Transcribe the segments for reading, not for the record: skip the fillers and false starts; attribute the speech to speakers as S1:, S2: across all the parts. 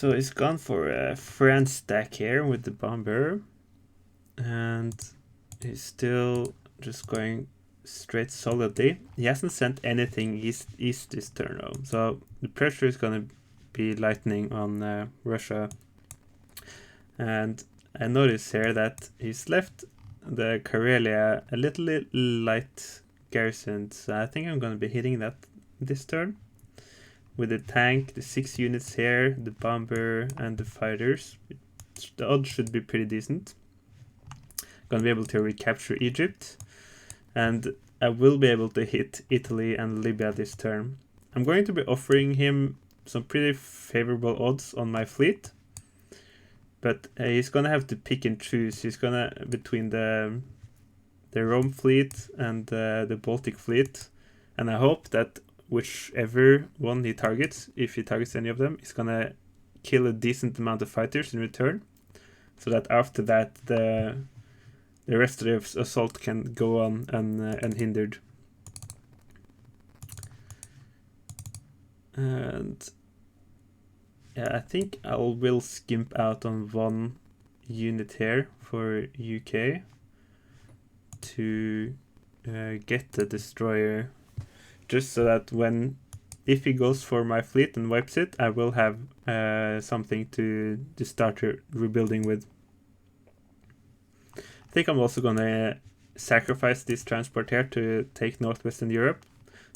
S1: So he's gone for a friend stack here with the bomber, and he's still just going straight solidly. He hasn't sent anything east this turn though, so the pressure is gonna be lightning on Russia. And I notice here that he's left the Karelia a little light garrisoned, so I think I'm gonna be hitting that this turn with the tank, the 6 units here, the bomber, and the fighters. The odds should be pretty decent. Gonna be able to recapture Egypt, and I will be able to hit Italy and Libya this turn. I'm going to be offering him some pretty favorable odds on my fleet, but he's gonna have to pick and choose. He's gonna between the Rome fleet and the Baltic fleet, and I hope that whichever one he targets, if he targets any of them, is gonna kill a decent amount of fighters in return, so that after that the rest of the assault can go on unhindered. And yeah, I think I will skimp out on 1 unit here for UK to get the destroyer, just so that if he goes for my fleet and wipes it, I will have something to start rebuilding with. I think I'm also gonna sacrifice this transport here to take Northwestern Europe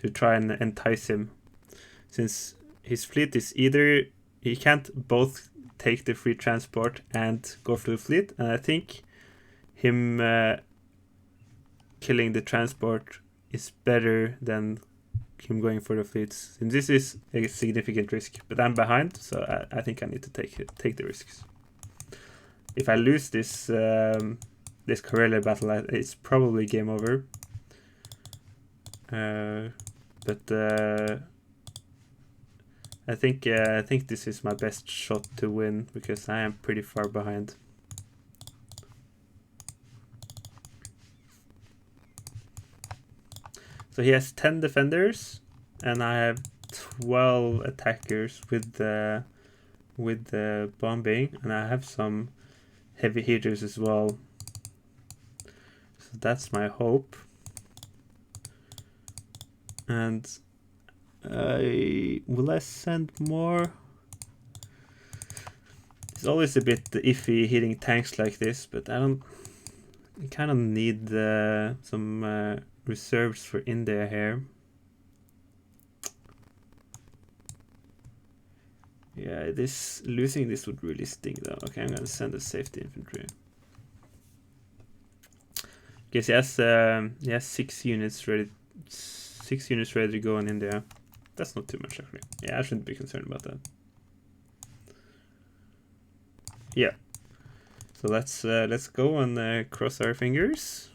S1: to try and entice him, since his fleet is either he can't both take the free transport and go for the fleet, and I think him killing the transport is better than him going for the fleets. And this is a significant risk, but I'm behind, so I think I need to take the risks. If I lose this this Karelia battle, it's probably game over. But I think this is my best shot to win, because I am pretty far behind. So he has 10 defenders, and I have 12 attackers with the bombing, and I have some heavy hitters as well. So that's my hope. And will I send more? It's always a bit iffy hitting tanks like this, but I kind of need some reserves for India here. Yeah, losing this would really sting though. Okay, I'm gonna send a safety infantry. Guess he has 6 units ready. 6 units ready to go in India. That's not too much actually. Yeah, I shouldn't be concerned about that. Yeah. So let's go and cross our fingers.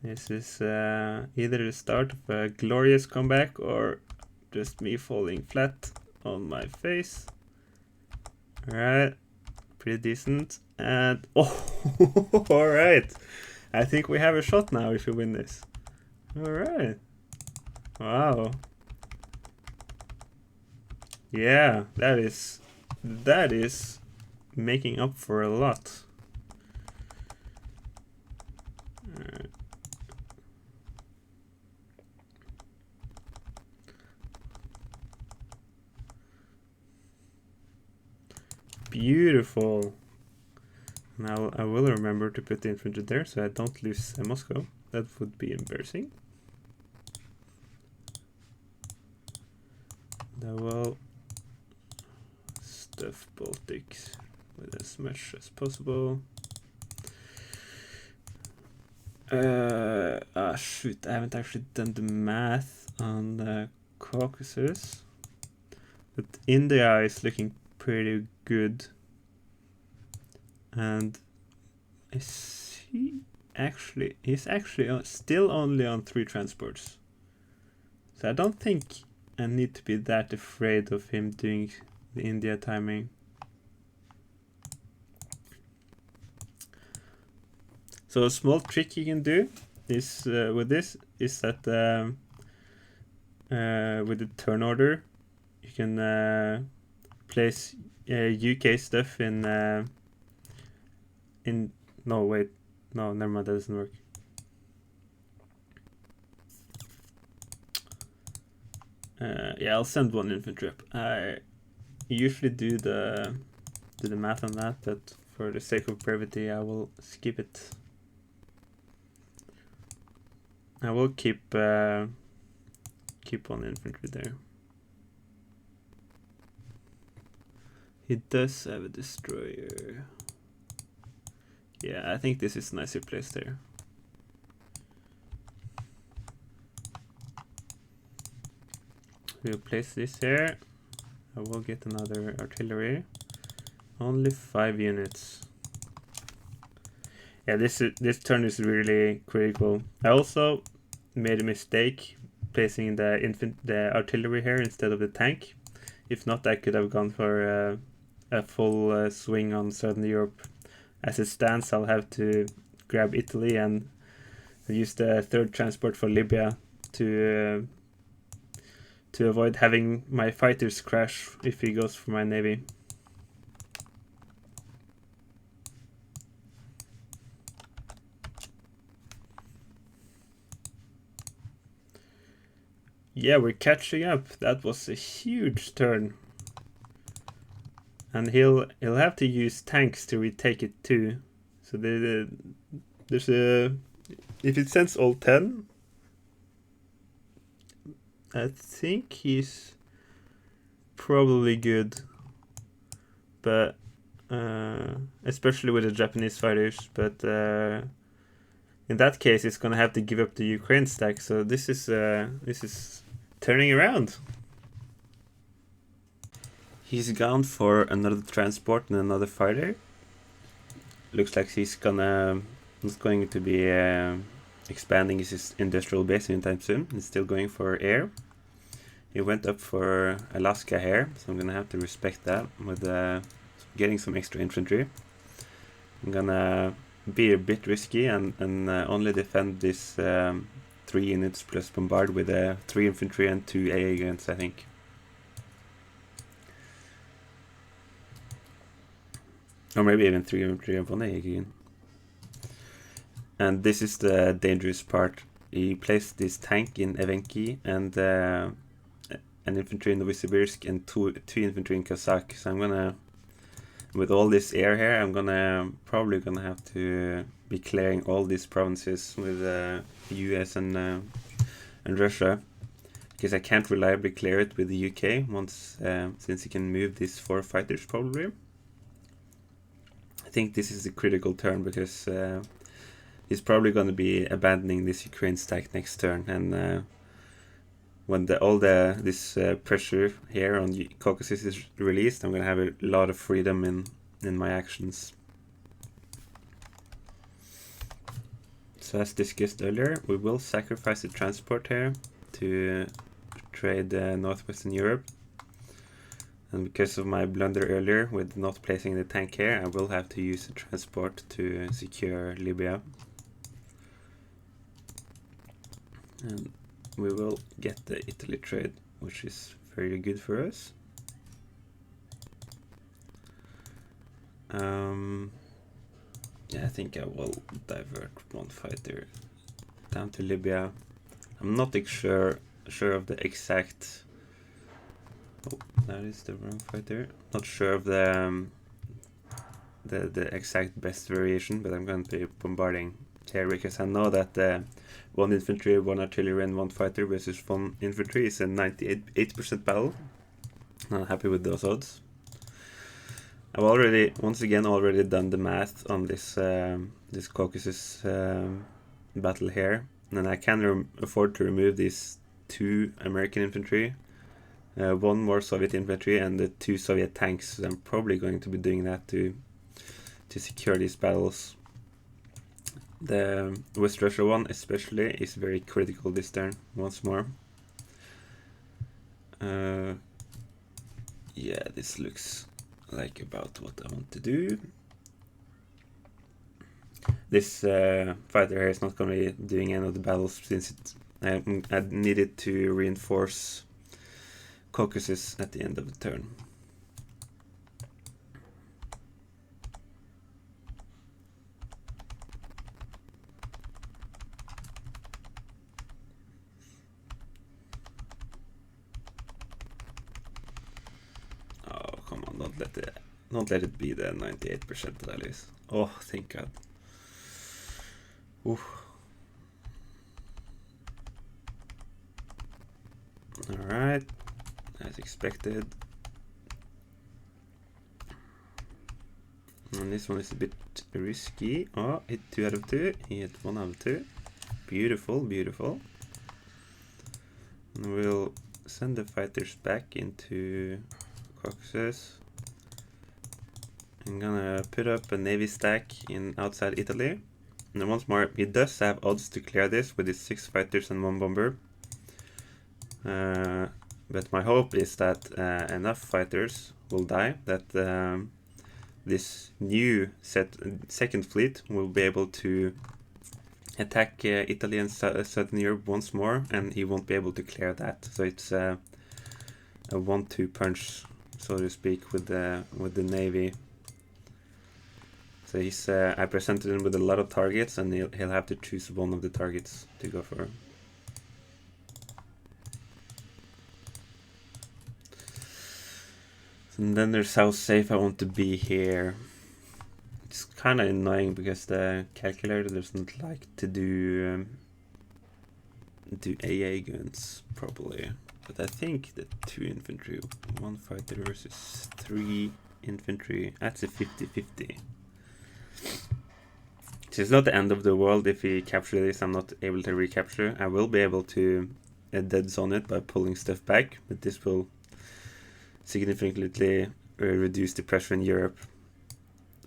S1: This is either the start of a glorious comeback or just me falling flat on my face. Alright, pretty decent. And oh, alright. I think we have a shot now if we win this. Alright. Wow. Yeah, that is making up for a lot. Alright. Beautiful. Now I will remember to put the infantry there so I don't lose Moscow. That would be embarrassing. I will stuff Baltics with as much as possible. Shoot, I haven't actually done the math on the Caucasus, but India is looking pretty good. And he's actually still only on 3 transports, so I don't think I need to be that afraid of him doing the India timing. So a small trick you can do is with this is that with the turn order you can place UK stuff in no, wait, no, never mind, that doesn't work. Yeah, I'll send one infantry up. I usually do the math on that, but for the sake of brevity, I will skip it. I will keep one infantry there. He does have a destroyer. Yeah, I think this is nicely placed there. We'll place this here. I will get another artillery. Only 5 units. Yeah, this turn is really critical. I also made a mistake placing the artillery here instead of the tank. If not, I could have gone for a full swing on Southern Europe. As it stands, I'll have to grab Italy and use the third transport for Libya to avoid having my fighters crash if he goes for my navy. Yeah, we're catching up. That was a huge turn. And he'll have to use tanks to retake it too. So there's a... If it sends all 10, I think he's probably good. But especially with the Japanese fighters. But in that case, it's gonna have to give up the Ukraine stack. So this is turning around. He's gone for another transport and another fighter. Looks like he's going to be expanding his industrial base anytime soon. He's still going for air. He went up for Alaska here, so I'm gonna have to respect that with getting some extra infantry. I'm gonna be a bit risky and only defend this 3 units plus bombard with 3 infantry and 2 AA guns, I think. Or maybe even 3 infantry and 1 AA gun. And this is the dangerous part. He placed this tank in Evenki and an infantry in Novosibirsk and 2 infantry in Kazakh. So I'm gonna, with all this air here, I'm probably gonna have to be clearing all these provinces with US and Russia, because I can't reliably clear it with the UK once, since he can move these 4 fighters probably. I think this is a critical turn because he's probably going to be abandoning this Ukraine stack next turn, and when this pressure here on Caucasus is released, I'm going to have a lot of freedom in my actions. So as discussed earlier, we will sacrifice the transport here to trade Northwestern Europe. And because of my blunder earlier with not placing the tank here, I will have to use the transport to secure Libya. And we will get the Italy trade, which is very good for us. Yeah, I think I will divert 1 fighter down to Libya. I'm not sure of the exact... Oh, that is the wrong fighter. Not sure of the exact best variation, but I'm going to be bombarding here because I know that 1 infantry, 1 artillery, and 1 fighter versus 1 infantry is a 98% battle. I'm happy with those odds. I've once again done the math on this this Caucasus battle here, and I can afford to remove these 2 American infantry, 1 more Soviet infantry, and the 2 Soviet tanks. So I'm probably going to be doing that to secure these battles. The West Russia one especially is very critical this turn, once more. Yeah, this looks like about what I want to do. This fighter here is not going to be doing any of the battles since I needed to reinforce Caucasus at the end of the turn. don't let it be the 98% rallies. Oh, thank God. Oof. Alright, as expected. And this one is a bit risky. Oh, hit 2 out of 2. He hit 1 out of 2. Beautiful, beautiful. And we'll send the fighters back into Caucasus. I'm gonna put up a navy stack in outside Italy. And once more, he does have odds to clear this with his 6 fighters and 1 bomber. But my hope is that enough fighters will die that this new second fleet will be able to attack Italy and Southern Europe once more, and he won't be able to clear that. So it's a 1-2 punch, so to speak, with the navy. So he's I presented him with a lot of targets, and he'll have to choose one of the targets to go for. And then there's how safe I want to be here. It's kind of annoying because the calculator doesn't like to do AA guns properly. But I think the 2 infantry, 1 fighter versus 3 infantry, that's a 50-50. So it's not the end of the world if we capture this. I'm not able to recapture. I will be able to dead zone it by pulling stuff back, but this will significantly reduce the pressure in Europe.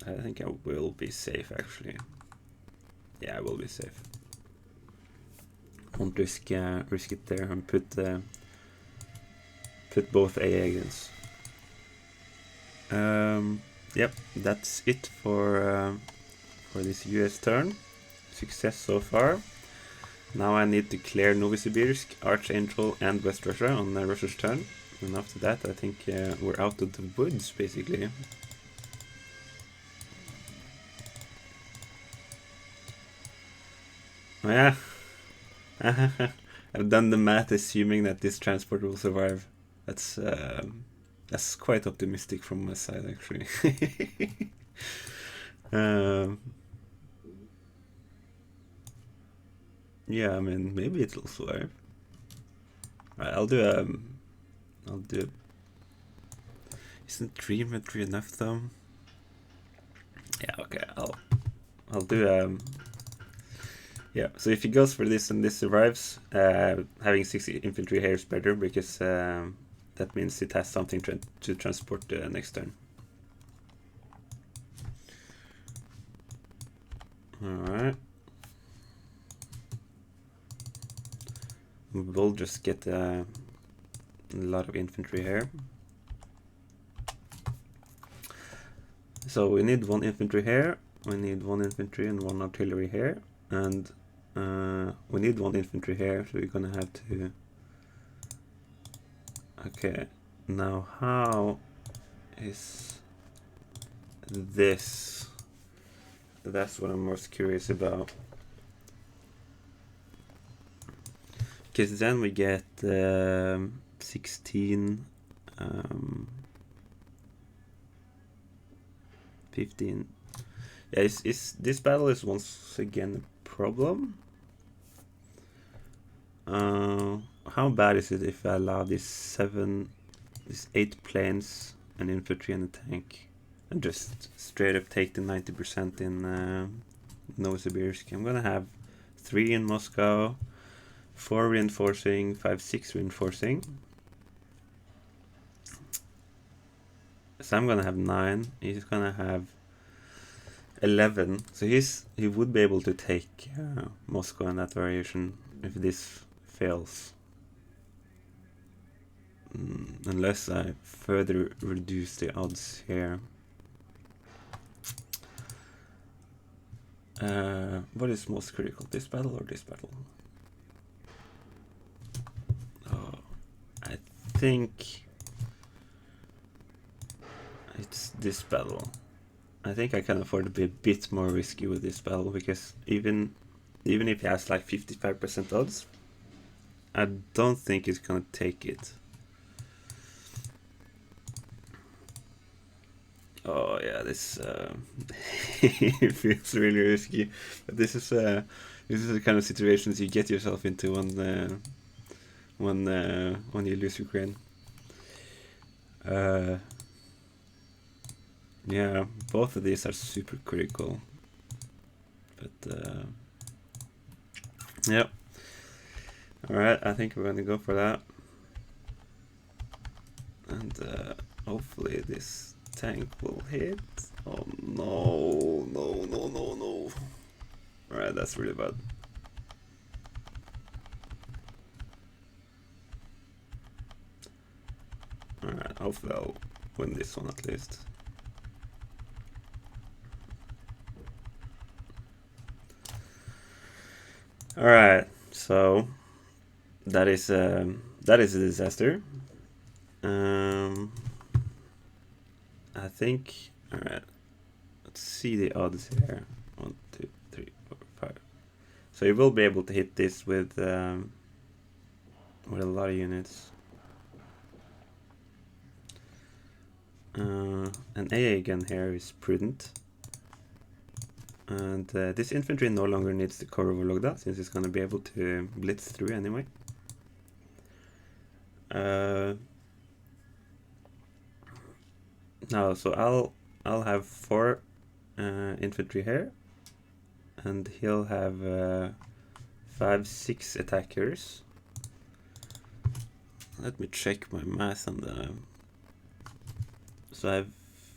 S1: I think I will be safe, actually. Yeah, I will be safe. Won't risk it there and put both AA guns. Yep, that's it for this US turn. Success so far. Now I need to clear Novosibirsk, Archangel, and West Russia on Russia's turn. And after that, I think we're out of the woods, basically. Oh, yeah. I've done the math assuming that this transport will survive. That's quite optimistic from my side, actually. Yeah, I mean, maybe it'll survive. Right, I'll do. Isn't 3 infantry enough though? Yeah, okay. I'll do. Yeah. So if he goes for this and this survives, having 6 infantry here is better because that means it has something to transport next turn. All right. We'll just get a lot of infantry here. So we need 1 infantry here, we need 1 infantry and 1 artillery here, and we need 1 infantry here, so we're gonna have to... Okay, now how is this? That's what I'm most curious about. Because then we get 16, 15. Yeah, this battle is once again a problem. How bad is it if I allow these 8 planes, an infantry and a tank, and just straight up take the 90% in Novosibirsk? I'm gonna have 3 in Moscow, 4 reinforcing, 5, 6 reinforcing. So I'm gonna have 9. He's gonna have 11. So he would be able to take Moscow in that variation if this fails. Unless I further reduce the odds here. What is most critical? This battle or this battle? Oh, I think it's this battle. I think I can afford to be a bit more risky with this battle because even if he has like 55% odds, I don't think he's gonna take it. Oh yeah, this it feels really risky. But this is the kind of situations you get yourself into when you lose Ukraine. Yeah, both of these are super critical. But yeah. All right, I think we're gonna go for that, and hopefully this tank will hit. Oh no, no, no, no, no. Alright, that's really bad. Alright, hopefully I'll win this one at least. Alright, so that is a disaster. I think. Alright, let's see the odds here. 1, 2, 3, 4, 5. So you will be able to hit this with a lot of units. An AA gun here is prudent. And this infantry no longer needs the core of Vologda, since it's going to be able to blitz through anyway. Now, so I'll have 4 infantry here, and he'll have 5, 6 attackers. Let me check my math on the. So I have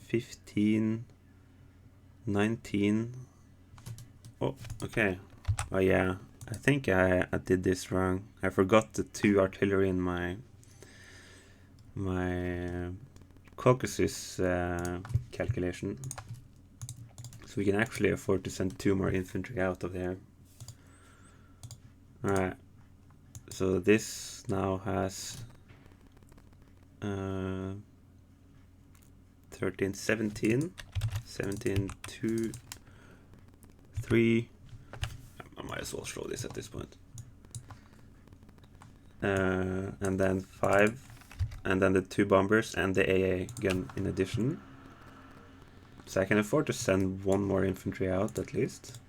S1: 15, 19. Oh, okay. Oh yeah, I think I did this wrong. I forgot the 2 artillery in my Caucasus calculation. So we can actually afford to send 2 more infantry out of there. Alright. So this now has 13, 17, 17, 2, 3. I might as well show this at this point. And then 5, and then the 2 bombers and the AA gun in addition. So I can afford to send 1 more infantry out at least.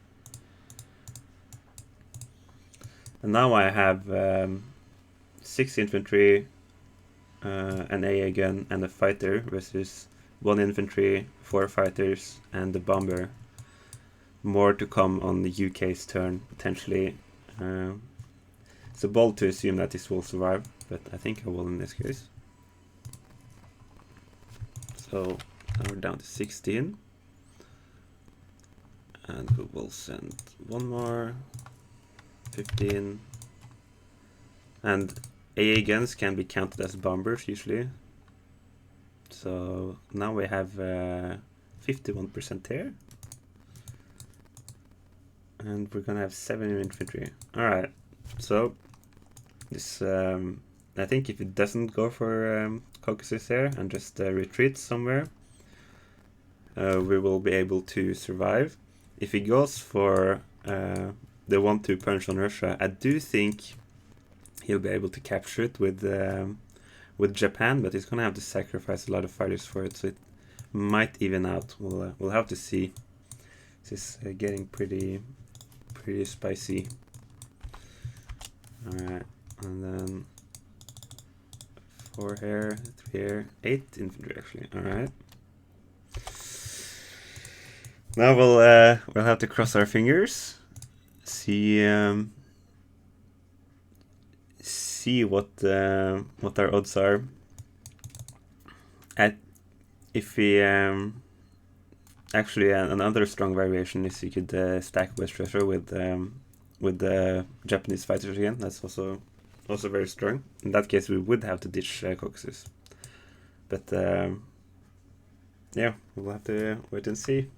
S1: And now I have 6 infantry, an AA gun, and a fighter versus 1 infantry, 4 fighters, and the bomber. More to come on the UK's turn, potentially. It's bold to assume that this will survive, but I think I will in this case. So now we're down to 16. And we will send 1 more, 15. And AA guns can be counted as bombers usually. So now we have 51% here. And we're gonna have 7 infantry. Alright, so this I think if it doesn't go for Caucasus here and just retreats somewhere, we will be able to survive. If he goes for the 1-2 punch on Russia, I do think he'll be able to capture it with Japan, but he's gonna have to sacrifice a lot of fighters for it, so it might even out. We'll have to see. This is getting pretty spicy. Alright, and then 4 here, 3 here, 8 infantry actually. Alright. Now we'll have to cross our fingers, see what our odds are. If we actually another strong variation is you could stack West Russia with the Japanese fighters again. That's also very strong. In that case, we would have to ditch Caucasus, but yeah, we'll have to wait and see.